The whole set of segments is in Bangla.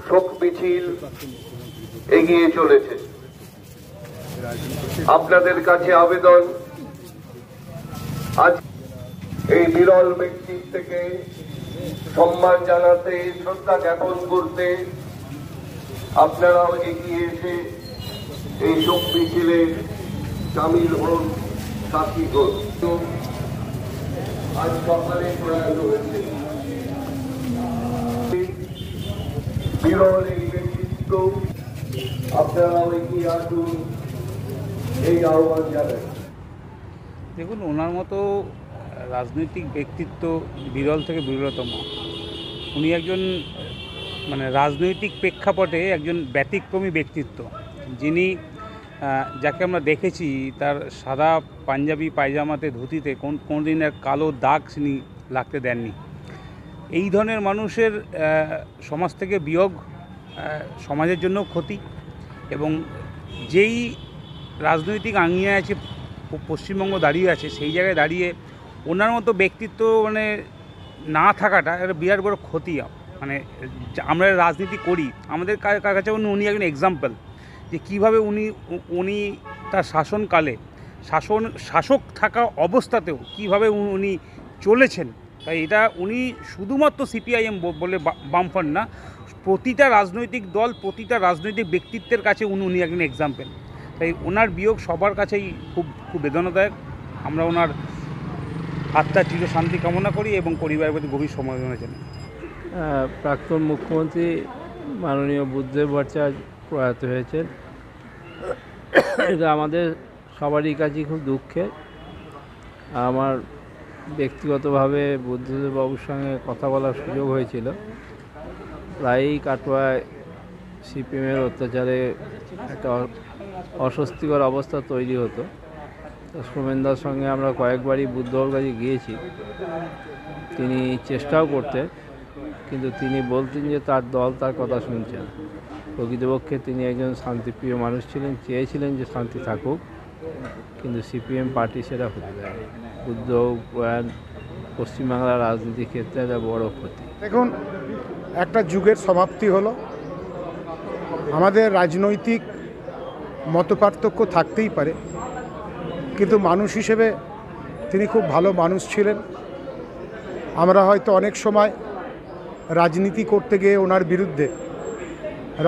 শোক মিছিল এগিয়ে চলেছে। আপনাদের কাছে আবেদন, আজ এই বিরল ব্যক্তিত্বকে সম্মান জানাতে, শ্রদ্ধা জ্ঞাপন করতে আপনারাও এগিয়ে এসে এই শোক মিছিলে সামিল হন, সাথী হন। আজ সকালে প্রয়াত হয়েছে বিরল এই ব্যক্তিত্ব, আপনারাও এগিয়ে আসুন, এই আহ্বান জানাই। দেখুন, ওনার মতো রাজনৈতিক ব্যক্তিত্ব বিরল থেকে বিরলতম। উনি একজন রাজনৈতিক প্রেক্ষাপটে একজন ব্যতিক্রমী ব্যক্তিত্ব, যিনি যাকে আমরা দেখেছি তার সাদা পাঞ্জাবি পায়জামাতে ধুতিতে কোনোদিন এক কালো দাগ তিনি লাগতে দেননি। এই ধরনের মানুষের সমাজ থেকে বিয়োগ সমাজের জন্য ক্ষতি, এবং যেই রাজনৈতিক আঙিনায় আছে পশ্চিমবঙ্গ দাঁড়িয়ে আছে, সেই জায়গায় দাঁড়িয়ে ওনার মতো ব্যক্তিত্ব না থাকাটা একটা বিরাট বড় ক্ষতি। আমরা রাজনীতি করি, আমাদের কাছে উনি একজন এক্সাম্পল যে কীভাবে উনি তার শাসনকালে শাসক থাকা অবস্থাতেও কীভাবে উনি চলেছেন। তাই এটা উনি শুধুমাত্র সিপিআইএম বলে বামফ্রন্ট না, প্রতিটা রাজনৈতিক দল, প্রতিটা রাজনৈতিক ব্যক্তিত্বের কাছে উনি একজন এক্সাম্পল। তাই ওনার বিয়োগ সবার কাছেই খুব বেদনাদায়ক। আমরা ওনার আত্মার চির শান্তি কামনা করি এবং পরিবারের প্রতি গভীর সমবেদনা জানাই। প্রাক্তন মুখ্যমন্ত্রী মাননীয় বুদ্ধদেব ভট্টাচার্য প্রয়াত হয়েছেন। এটা আমাদের সবারই কাছে খুব দুঃখের। আমার ব্যক্তিগতভাবে বুদ্ধদেব বাবুর সঙ্গে কথা বলার সুযোগ হয়েছিল। প্রায়ই কাটোয়ায় সিপিএমের অত্যাচারে একটা অস্বস্তিকর অবস্থা তৈরি হতো। সোমেনদার সঙ্গে আমরা কয়েকবারই বুদ্ধবাবুর কাছে গিয়েছি। তিনি চেষ্টাও করতেন, কিন্তু তিনি বলতেন যে তার দল তার কথা শুনছেন। প্রকৃতপক্ষে তিনি একজন শান্তিপ্রিয় মানুষ ছিলেন, চেয়েছিলেন যে শান্তি থাকুক, কিন্তু সিপিএম পার্টি সেটা হতে দেয়নি। বুদ্ধবাবু প্রয়াণ পশ্চিমবাংলার রাজনীতির ক্ষেত্রে একটা বড় ক্ষতি। দেখুন, একটা যুগের সমাপ্তি হলো। আমাদের রাজনৈতিক মতপার্থক্য থাকতেই পারে, কিন্তু মানুষ হিসেবে তিনি খুব ভালো মানুষ ছিলেন। আমরা হয়তো অনেক সময় রাজনীতি করতে গিয়ে ওনার বিরুদ্ধে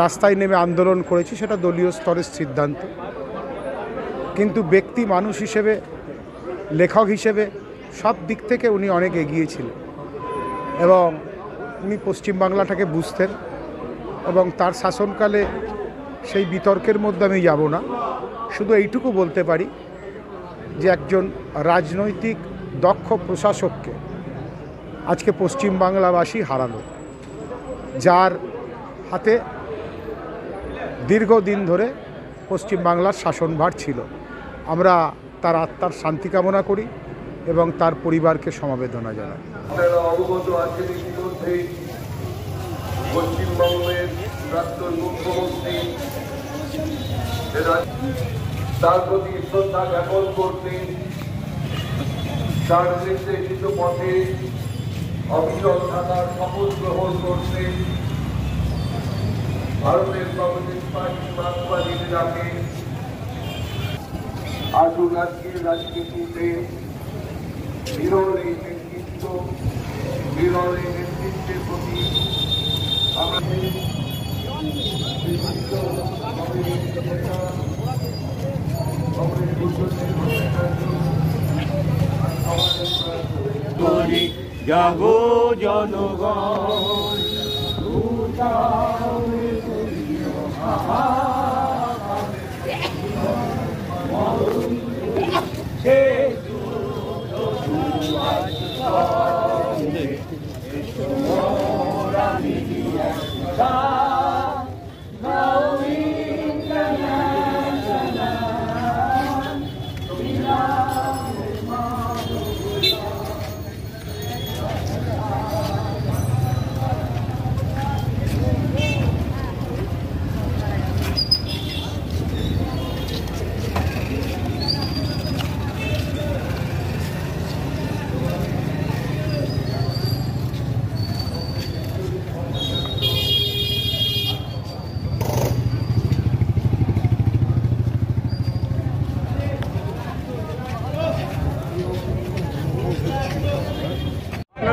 রাস্তায় নেমে আন্দোলন করেছি, সেটা দলীয় স্তরের সিদ্ধান্ত। কিন্তু ব্যক্তি মানুষ হিসেবে, লেখক হিসেবে সব দিক থেকে উনি অনেক এগিয়ে ছিলেন এবং উনি পশ্চিমবাংলাটাকে বুঝতেন। এবং তার শাসনকালে সেই বিতর্কের মধ্যে আমি যাব না, শুধু এইটুকু বলতে পারি যে একজন রাজনৈতিক দক্ষ প্রশাসককে আজকে পশ্চিমবাংলাবাসী হারালো, যার হাতে দীর্ঘদিন ধরে পশ্চিমবাংলার শাসনভার ছিল। আমরা তার আত্মার শান্তি কামনা করি এবং তার পরিবারকে সমবেদনা জানাই। আপনারা অবগত আছেন ইতিমধ্যে পশ্চিমবঙ্গের প্রাক্তন মুখ্যমন্ত্রী তার প্রতি শ্রদ্ধা জ্ঞাপন করতে তার নির্দেশিত পথে অবিচল থাকার শপথ গ্রহণ করতে ভারতের কমিউনিস্ট পার্টি মার্ক্সবাদীদের ডাকে আসুন আজকের রাজনীতিতে বিরল এই ব্যক্তিত্ব, বিরল এই নেতৃত্বের প্রতি আমরা জাগো জনগণ,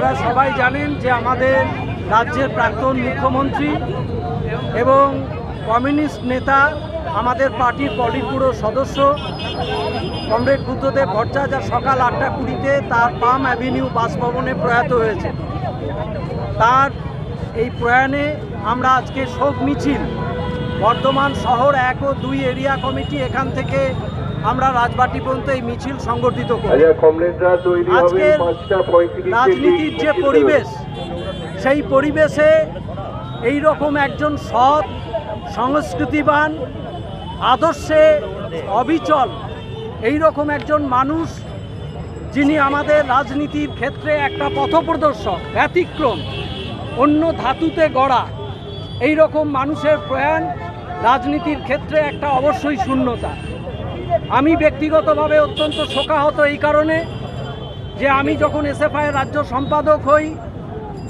আপনারা সবাই জানেন যে আমাদের রাজ্যের প্রাক্তন মুখ্যমন্ত্রী এবং কমিউনিস্ট নেতা, আমাদের পার্টির পলিট ব্যুরো সদস্য কমরেড বুদ্ধদেব ভট্টাচার্য যা সকাল 8:20-তে তার পাম অ্যাভিনিউ বাসভবনে প্রয়াত হয়েছে। তার এই প্রয়াণে আমরা আজকে শোক মিছিল বর্ধমান শহর 1 ও 2 এরিয়া কমিটি এখান থেকে আমরা রাজবাটি পর্যন্ত এই মিছিল সংগঠিত করি। আজকের রাজনীতির যে পরিবেশ, সেই পরিবেশে এই রকম একজন সৎ, সংস্কৃতিবান, আদর্শে অবিচল এই রকম একজন মানুষ, যিনি আমাদের রাজনীতির ক্ষেত্রে একটা পথপ্রদর্শক, ব্যতিক্রম, অন্য ধাতুতে গড়া, এই রকম মানুষের প্রয়াণ রাজনীতির ক্ষেত্রে একটা অবশ্যই শূন্যতা। আমি ব্যক্তিগতভাবে অত্যন্ত শোকাহত এই কারণে যে আমি যখন এসএফআইয়ের রাজ্য সম্পাদক হই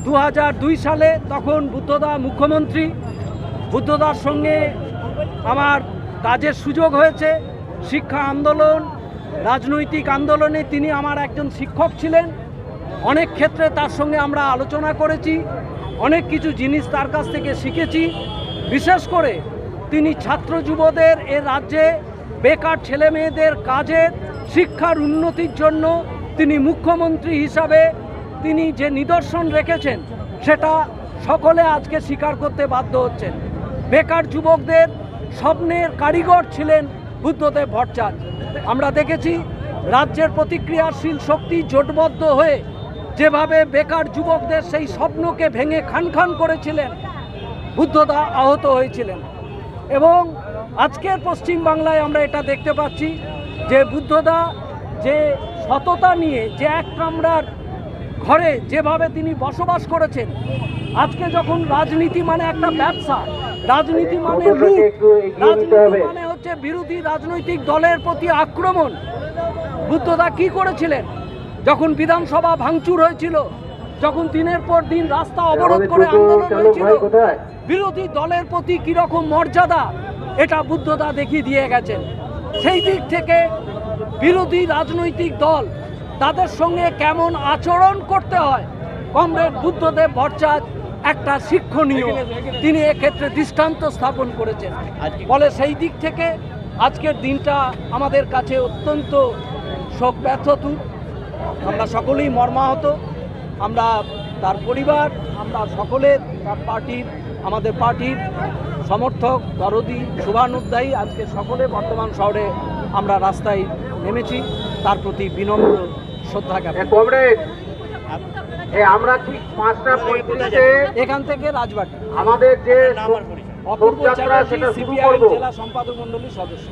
2002 সালে, তখন বুদ্ধদা মুখ্যমন্ত্রী। বুদ্ধদার সঙ্গে আমার কাজের সুযোগ হয়েছে। শিক্ষা আন্দোলন, রাজনৈতিক আন্দোলনে তিনি আমার একজন শিক্ষক ছিলেন। অনেক ক্ষেত্রে তার সঙ্গে আমরা আলোচনা করেছি, অনেক কিছু জিনিস তার কাছ থেকে শিখেছি। বিশেষ করে তিনি ছাত্র যুবদের এ রাজ্যে বেকার ছেলে মেয়েদের কাজের, শিক্ষার উন্নতির জন্য তিনি মুখ্যমন্ত্রী হিসাবে তিনি যে নিদর্শন রেখেছেন সেটা সকলে আজকে স্বীকার করতে বাধ্য হচ্ছেন। বেকার যুবকদের স্বপ্নের কারিগর ছিলেন বুদ্ধদেব ভট্টাচার্য। আমরা দেখেছি রাজ্যের প্রতিক্রিয়াশীল শক্তি জোটবদ্ধ হয়ে যেভাবে বেকার যুবকদের সেই স্বপ্নকে ভেঙে খান খান করেছিলেন, বুদ্ধদা আহত হয়েছিলেন। এবং আজকের পশ্চিমবাংলায় আমরা এটা দেখতে পাচ্ছি যে বুদ্ধদা যে সততা নিয়ে, যে এক কামরার ঘরে যেভাবে তিনি বসবাস করেছেন, আজকে যখন রাজনীতি মানে একটা ব্যবসা, রাজনীতি মানে লুট, রাজনীতি মানে হচ্ছে বিরোধী রাজনৈতিক দলের প্রতি আক্রমণ, বুদ্ধদা কি করেছিলেন? যখন বিধানসভা ভাঙচুর হয়েছিল, যখন দিনের পর দিন রাস্তা অবরোধ করে আন্দোলন হয়েছিল, বিরোধী দলের প্রতি কীরকম মর্যাদা এটা বুদ্ধদা দেখিয়ে দিয়ে গেছেন। সেই দিক থেকে বিরোধী রাজনৈতিক দল, তাদের সঙ্গে কেমন আচরণ করতে হয়, কমরেড বুদ্ধদেব ভট্টাচার্য একটা শিক্ষণীয়, তিনি এক্ষেত্রে দৃষ্টান্ত স্থাপন করেছেন। ফলে সেই দিক থেকে আজকের দিনটা আমাদের কাছে অত্যন্ত শোক ব্যথিত। আমরা সকলেই মর্মাহত, আমরা তার পরিবার, আমরা সকলে তার পার্টির, আমাদের পার্টির সমর্থক, দরদি, শুভানুধ্যায়ী, আজকে সকলে বর্তমান শহরে আমরা রাস্তায় নেমেছি তার প্রতি বিনম্র শ্রদ্ধা জ্ঞাপন। আমরা ঠিক 5:35-এ এখান থেকে রাজবাটি আমাদের যে অপূর্ব যাত্রা সেটা শুরু সিপিআইএম করব। জেলা সম্পাদক মণ্ডলীর সদস্য।